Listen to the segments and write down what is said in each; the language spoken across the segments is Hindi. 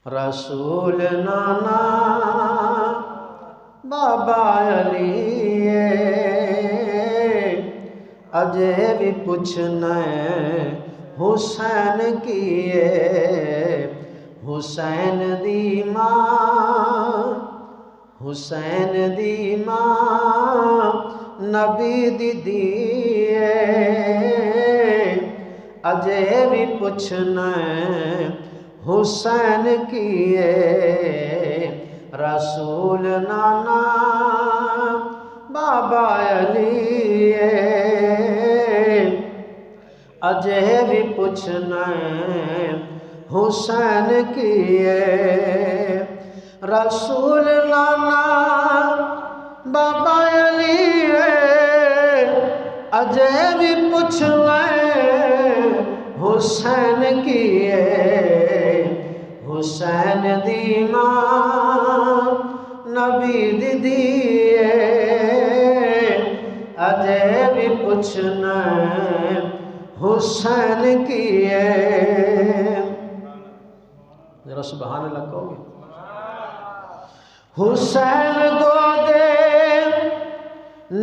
रसूल नाना बाबा अली अजे भी पुछना हुसैन किए हुसैन दी मां नबी दी दिए अजे भी पुछना हुसैन किए रसूल नाना बाबा अली अजे भी पुछना हुसैन किए रसूल नाना बाबा अली अजे भी पुछना हुसैन किए हुसैन दी मां नबी दी दिए अजे भी पुछना हुसैन किए। जरा सुभान अल्लाह कहोगे। हुसैन गोदे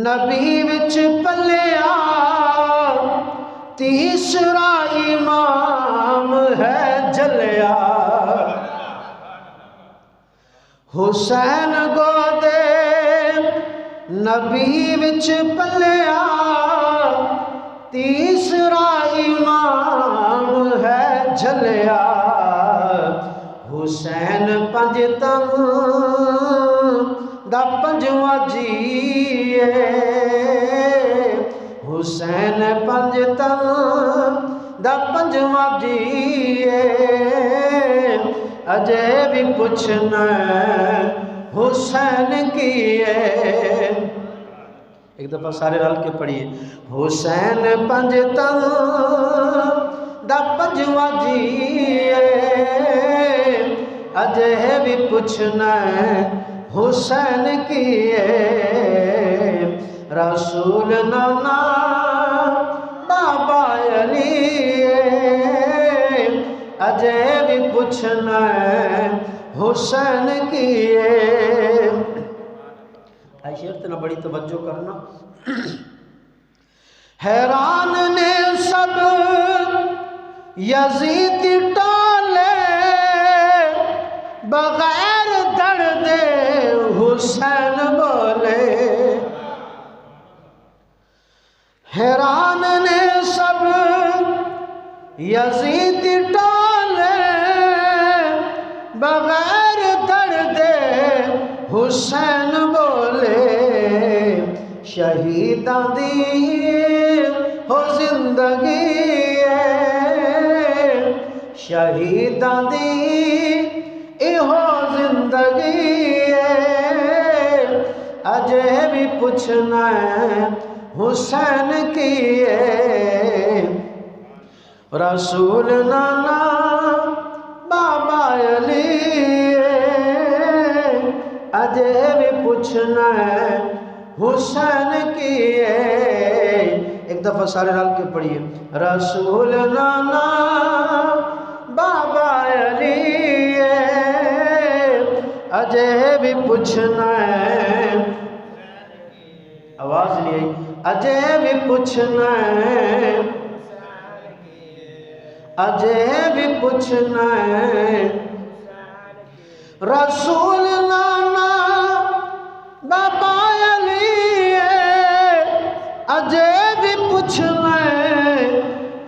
नबी विच पलिया तीसरा इमाम है जलिया हुसैन गोदे नबी विच पलिया तीसरा इमाम है जलिया हुसैन पंजतम दा पंजवा जीए हुसैन पंजतम दा पंजवा जीए अजे भी पुछना हुसैन किए। एक दफा सारे रल के पढ़िए। हुसैन पंजतम दा पंजवा जीए अजे भी पुछना हुसैन किए रसूल नाना बाबा अली अजे भी पुछना हुसैन किए। शेर तो ना बड़ी तवज्जो करना। हैरान ने सब यजीद टाले बगैर दर्द हुसैन बोले हैरान ने सब यजीद टाले बगैर दर्द हुसैन बोले शहीदां दी हो जिंदगी शहीदां दी इहो जिंदगी अजे भी पुछना हुसैन किए रसूल नाना बाबा अली अजे भी पुछना हुसैन किए। एक दफा सारे रल के पढ़िए। रसूल नाना बाबा अली अजे भी पुछना आवाज नहीं आई अजे भी पुछना अजे भी पुछना रसूल नाना बाबा अली अजे भी पुछना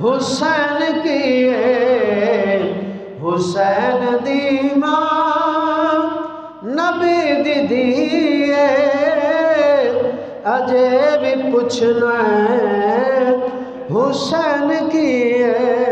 हुसैन किए हुसैन दी मां नबी दी दिए अजे भी पुछना हुसैन किए।